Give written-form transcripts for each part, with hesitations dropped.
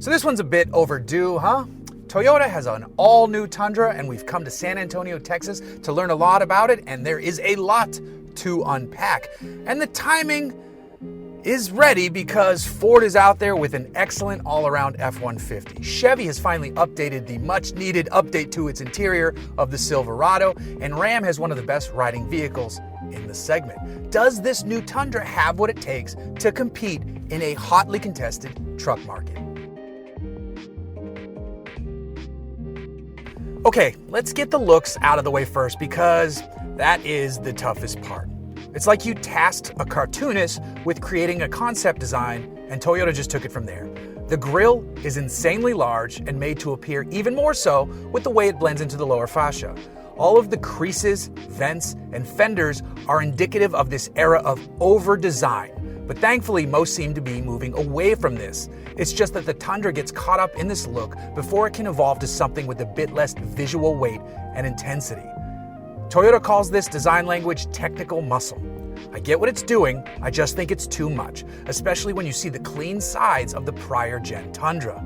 So this one's a bit overdue, huh? Toyota has an all-new Tundra, and we've come to San Antonio, Texas to learn a lot about it, and there is a lot to unpack. And the timing is ready because Ford is out there with an excellent all-around F-150. Chevy has finally updated the much-needed update to its interior of the Silverado, and Ram has one of the best riding vehicles in the segment. Does this new Tundra have what it takes to compete in a hotly contested truck market? Okay, let's get the looks out of the way first because that is the toughest part. It's like you tasked a cartoonist with creating a concept design and Toyota just took it from there. The grille is insanely large and made to appear even more so with the way it blends into the lower fascia. All of the creases, vents, and fenders are indicative of this era of over-design. But thankfully, most seem to be moving away from this. It's just that the Tundra gets caught up in this look before it can evolve to something with a bit less visual weight and intensity. Toyota calls this design language technical muscle. I get what it's doing, I just think it's too much, especially when you see the clean sides of the prior gen Tundra.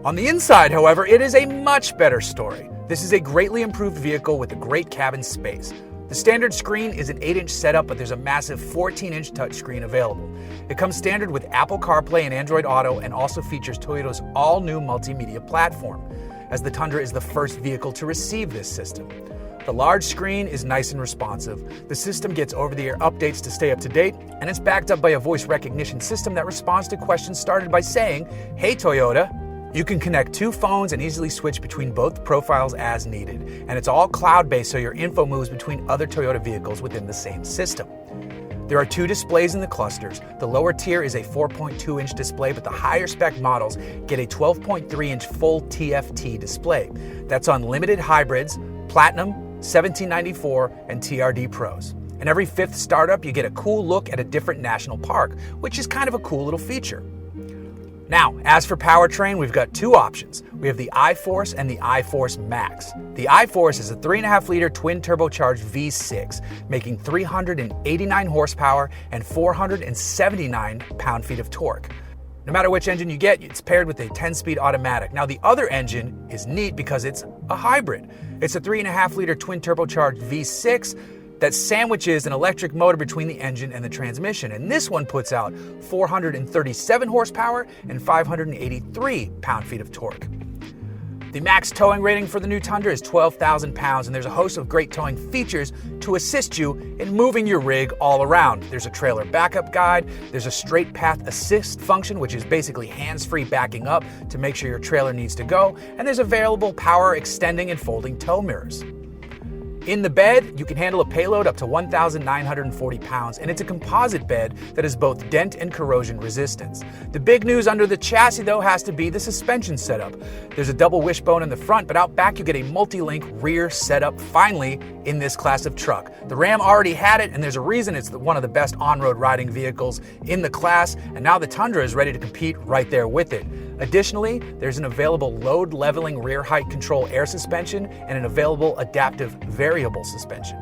On the inside, however, it is a much better story. This is a greatly improved vehicle with a great cabin space. The standard screen is an 8-inch setup, but there's a massive 14-inch touchscreen available. It comes standard with Apple CarPlay and Android Auto and also features Toyota's all-new multimedia platform, as the Tundra is the first vehicle to receive this system. The large screen is nice and responsive. The system gets over-the-air updates to stay up to date, and it's backed up by a voice recognition system that responds to questions started by saying, "Hey Toyota." You can connect two phones and easily switch between both profiles as needed. And it's all cloud-based, so your info moves between other Toyota vehicles within the same system. There are two displays in the clusters. The lower tier is a 4.2-inch display, but the higher spec models get a 12.3-inch full TFT display. That's on limited hybrids, Platinum, 1794, and TRD Pros. And every fifth startup, you get a cool look at a different national park, which is kind of a cool little feature. Now, as for powertrain, we've got two options. We have the iForce and the iForce Max. The iForce is a 3.5-liter twin turbocharged V6, making 389 horsepower and 479 pound-feet of torque. No matter which engine you get, it's paired with a 10-speed automatic. Now, the other engine is neat because it's a hybrid. It's a 3.5-liter twin turbocharged V6 that sandwiches an electric motor between the engine and the transmission, and this one puts out 437 horsepower and 583 pound-feet of torque. The max towing rating for the new Tundra is 12,000 pounds, and there's a host of great towing features to assist you in moving your rig all around. There's a trailer backup guide, there's a straight path assist function, which is basically hands-free backing up to make sure your trailer needs to go, and there's available power extending and folding tow mirrors. In the bed, you can handle a payload up to 1,940 pounds, and it's a composite bed that is both dent and corrosion resistance. The big news under the chassis, though, has to be the suspension setup. There's a double wishbone in the front, but out back you get a multi-link rear setup, finally, in this class of truck. The Ram already had it, and there's a reason it's one of the best on-road riding vehicles in the class, and now the Tundra is ready to compete right there with it. Additionally, there's an available load leveling rear height control air suspension and an available adaptive variable suspension.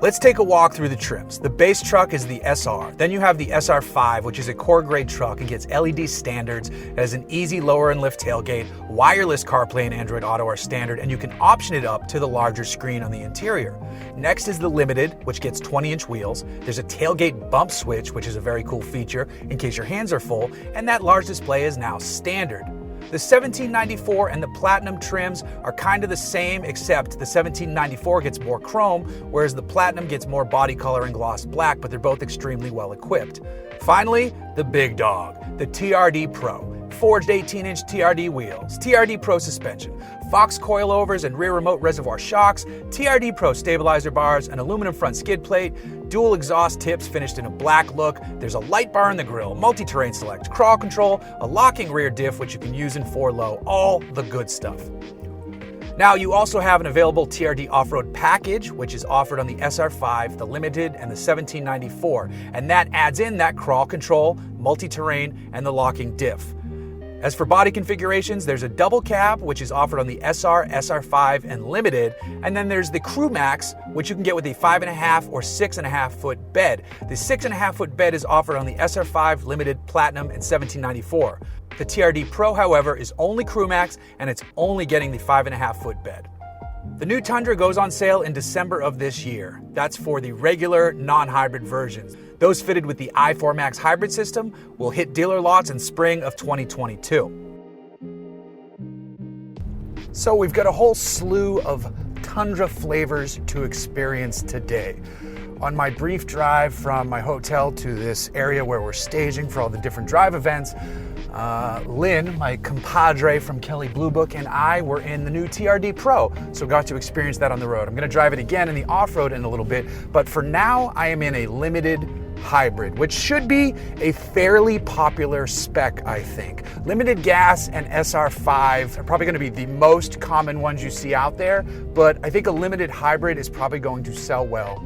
Let's take a walk through the trims. The base truck is the SR. Then you have the SR5, which is a core grade truck and gets LED standards. It has an easy lower and lift tailgate. Wireless CarPlay and Android Auto are standard, and you can option it up to the larger screen on the interior. Next is the Limited, which gets 20-inch wheels. There's a tailgate bump switch, which is a very cool feature in case your hands are full, and that large display is now standard. The 1794 and the Platinum trims are kind of the same, except the 1794 gets more chrome, whereas the Platinum gets more body color and gloss black, but they're both extremely well equipped. Finally, the big dog, the TRD Pro. Forged 18-inch TRD wheels, TRD Pro suspension, Fox coilovers and rear remote reservoir shocks, TRD Pro stabilizer bars, an aluminum front skid plate, dual exhaust tips finished in a black look, there's a light bar in the grille, multi-terrain select, crawl control, a locking rear diff which you can use in 4-low, all the good stuff. Now, you also have an available TRD off-road package, which is offered on the SR5, the Limited, and the 1794, and that adds in that crawl control, multi-terrain, and the locking diff. As for body configurations, there's a double cab, which is offered on the SR, SR5, and Limited, and then there's the Crew Max, which you can get with a 5.5 or 6.5 foot bed. The 6.5 foot bed is offered on the SR5, Limited, Platinum, and 1794. The TRD Pro, however, is only Crew Max, and it's only getting the 5.5 foot bed. The new Tundra goes on sale in December of this year. That's for the regular, non-hybrid versions. Those fitted with the i4 Max hybrid system will hit dealer lots in spring of 2022. So we've got a whole slew of Tundra flavors to experience today. On my brief drive from my hotel to this area where we're staging for all the different drive events, Lynn, my compadre from Kelly Blue Book, and I were in the new TRD Pro, so got to experience that on the road. I'm going to drive it again in the off-road in a little bit, but for now I am in a Limited hybrid, which should be a fairly popular spec, I think. Limited gas and SR5 are probably going to be the most common ones you see out there, but I think a Limited hybrid is probably going to sell well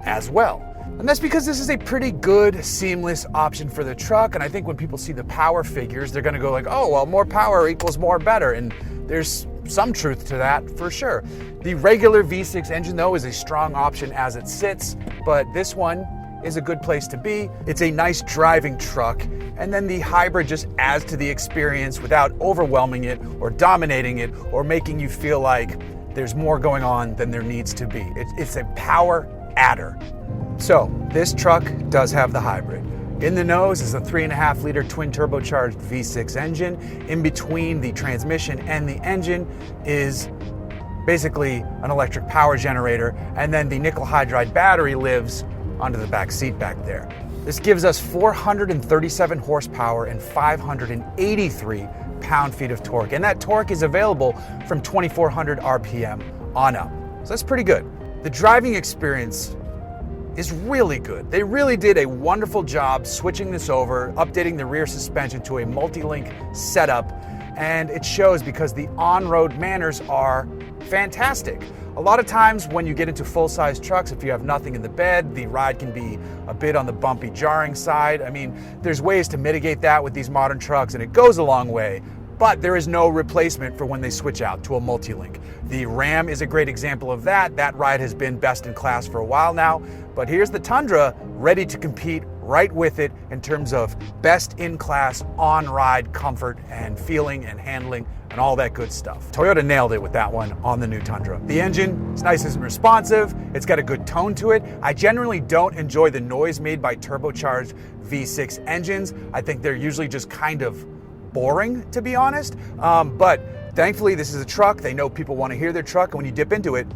as well. And that's because this is a pretty good, seamless option for the truck. And I think when people see the power figures, they're going to go like, oh, well, more power equals more better. And there's some truth to that for sure. The regular V6 engine, though, is a strong option as it sits, but this one is a good place to be. It's a nice driving truck. And then the hybrid just adds to the experience without overwhelming it or dominating it or making you feel like there's more going on than there needs to be. It's a power adder. So this truck does have the hybrid. In the nose is a 3.5 liter twin turbocharged V6 engine. In between the transmission and the engine is basically an electric power generator, and then the nickel hydride battery lives onto the back seat back there. This gives us 437 horsepower and 583 pound-feet of torque, and that torque is available from 2400 RPM on up. So that's pretty good. The driving experience is really good. They really did a wonderful job switching this over, updating the rear suspension to a multi-link setup, and it shows because the on-road manners are fantastic. A lot of times when you get into full-size trucks, if you have nothing in the bed, the ride can be a bit on the bumpy, jarring side. I mean, there's ways to mitigate that with these modern trucks, and it goes a long way. But there is no replacement for when they switch out to a multi-link. The Ram is a great example of that. That ride has been best in class for a while now. But here's the Tundra ready to compete right with it in terms of best in class on-ride comfort and feeling and handling and all that good stuff. Toyota nailed it with that one on the new Tundra. The engine is nice and responsive. It's got a good tone to it. I generally don't enjoy the noise made by turbocharged V6 engines. I think they're usually just kind of boring, to be honest, but thankfully this is a truck. They know people want to hear their truck, and when you dip into it,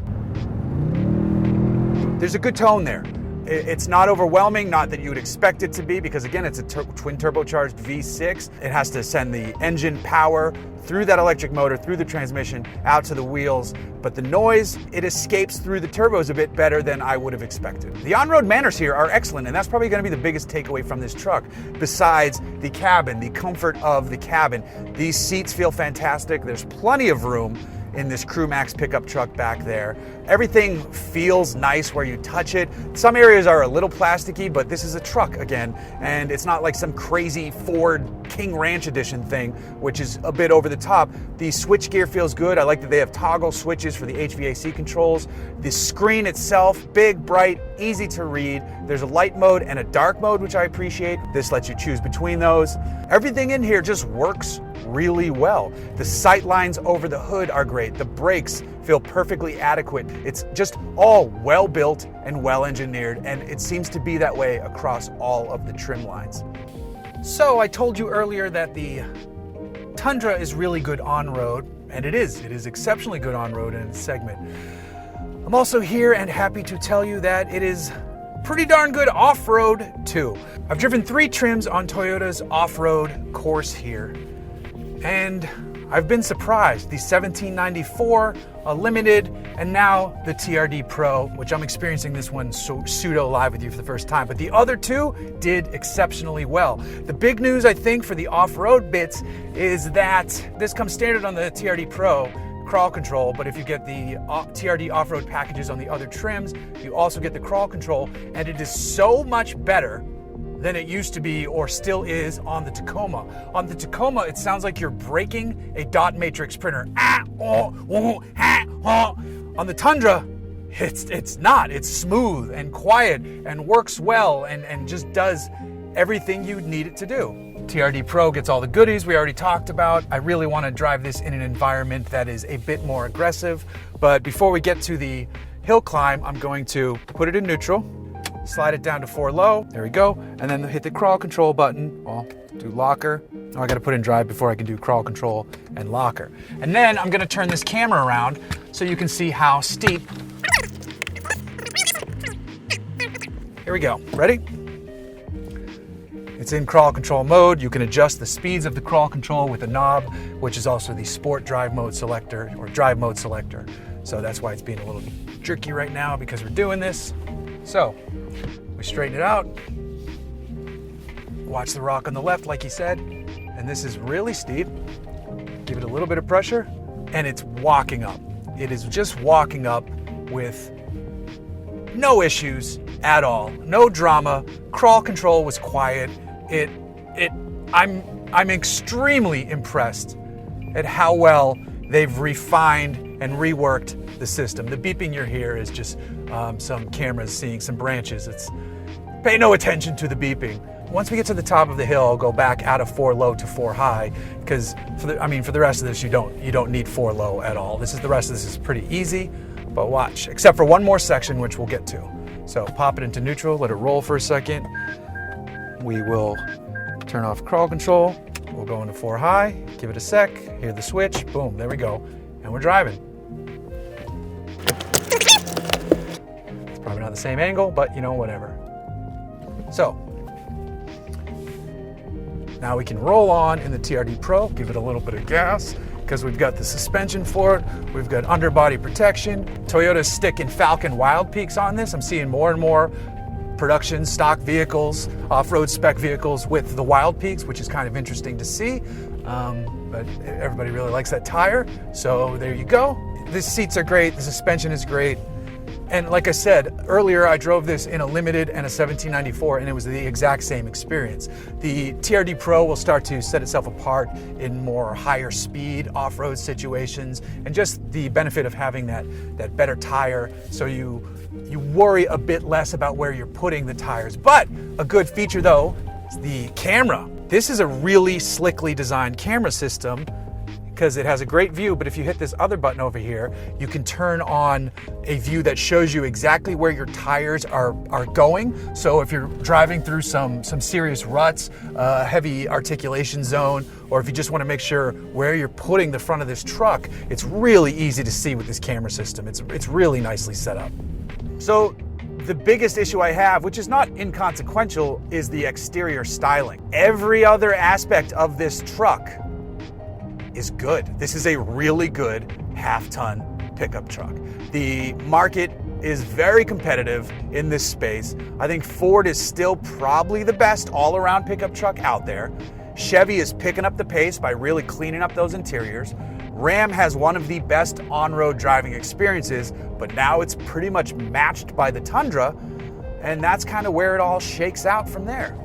there's a good tone there. It's not overwhelming, not that you would expect it to be, because again, it's a twin turbocharged V6. It has to send the engine power through that electric motor, through the transmission, out to the wheels. But the noise, it escapes through the turbos a bit better than I would have expected. The on-road manners here are excellent, and that's probably going to be the biggest takeaway from this truck, besides the cabin, the comfort of the cabin. These seats feel fantastic. There's plenty of room in this Crew Max pickup truck back there. Everything feels nice where you touch it. Some areas are a little plasticky, but this is a truck again, and it's not like some crazy Ford King Ranch edition thing, which is a bit over the top. The switchgear feels good. I like that they have toggle switches for the HVAC controls. The screen itself, big, bright, easy to read. There's a light mode and a dark mode, which I appreciate. This lets you choose between those. Everything in here just works really well. The sight lines over the hood are great. The brakes feel perfectly adequate. It's just all well built and well engineered, and it seems to be that way across all of the trim lines. So I told you earlier that the Tundra is really good on-road, and it is exceptionally good on-road in its segment. I'm also here and happy to tell you that it is pretty darn good off-road too. I've driven 3 trims on Toyota's off-road course here, and I've been surprised. The 1794, a Limited, and now the TRD Pro, which I'm experiencing this one pseudo live with you for the first time. But the other 2 did exceptionally well. The big news, I think, for the off-road bits is that this comes standard on the TRD Pro, crawl control, but if you get the TRD off-road packages on the other trims, you also get the crawl control, and it is so much better than it used to be or still is on the Tacoma. On the Tacoma, it sounds like you're breaking a dot matrix printer. On the Tundra, it's not. It's smooth and quiet and works well and just does everything you need it to do. TRD Pro gets all the goodies we already talked about. I really want to drive this in an environment that is a bit more aggressive. But before we get to the hill climb, I'm going to put it in neutral, slide it down to 4 low. There we go. And then hit the crawl control button. I'll do locker. Oh, I got to put it in drive before I can do crawl control and locker. And then I'm going to turn this camera around so you can see how steep. Here we go. Ready? It's in crawl control mode. You can adjust the speeds of the crawl control with a knob, which is also the sport drive mode selector or drive mode selector. So that's why it's being a little jerky right now, because we're doing this. So we straighten it out. Watch the rock on the left, like he said. And this is really steep. Give it a little bit of pressure and it's walking up. It is just walking up with no issues at all. No drama. Crawl control was quiet. I'm extremely impressed at how well they've refined and reworked the system. The beeping you hear is just some cameras seeing some branches. Pay no attention to the beeping. Once we get to the top of the hill, I'll go back out of 4 low to 4 high, because for the rest of this you don't need 4 low at all. The rest of this is pretty easy, but watch, except for one more section which we'll get to. So pop it into neutral, let it roll for a second. We will turn off crawl control. We'll go into 4 high, give it a sec, hear the switch, boom, there we go, and we're driving. It's probably not the same angle, but whatever. So, now we can roll on in the TRD Pro, give it a little bit of gas, because we've got the suspension for it, we've got underbody protection. Toyota's sticking Falcon Wild Peaks on this. I'm seeing more and more production stock vehicles, off-road spec vehicles with the Wild Peaks, which is kind of interesting to see. But everybody really likes that tire, so there you go. The seats are great, the suspension is great. And like I said earlier, I drove this in a Limited and a 1794, and it was the exact same experience. The TRD Pro will start to set itself apart in more higher speed off-road situations, and just the benefit of having that better tire, so you worry a bit less about where you're putting the tires. But a good feature though is the camera. This is a really slickly designed camera system, because it has a great view, but if you hit this other button over here, you can turn on a view that shows you exactly where your tires are going. So if you're driving through some serious ruts, heavy articulation zone, or if you just want to make sure where you're putting the front of this truck, it's really easy to see with this camera system. It's really nicely set up. So the biggest issue I have, which is not inconsequential, is the exterior styling. Every other aspect of this truck is good. This is a really good half-ton pickup truck. The market is very competitive in this space. I think Ford is still probably the best all-around pickup truck out there. Chevy is picking up the pace by really cleaning up those interiors. Ram has one of the best on-road driving experiences, but now it's pretty much matched by the Tundra, and that's kind of where it all shakes out from there.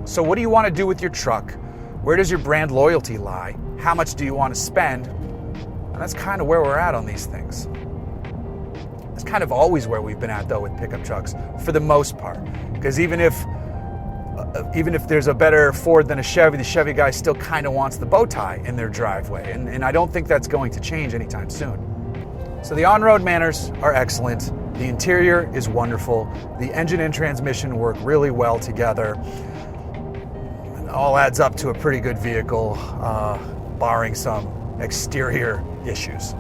So what do you want to do with your truck? Where does your brand loyalty lie? How much do you want to spend? And that's kind of where we're at on these things. That's kind of always where we've been at though with pickup trucks, for the most part. Because even if there's a better Ford than a Chevy, the Chevy guy still kind of wants the bow tie in their driveway. And I don't think that's going to change anytime soon. So the on-road manners are excellent. The interior is wonderful. The engine and transmission work really well together. It all adds up to a pretty good vehicle, barring some exterior issues.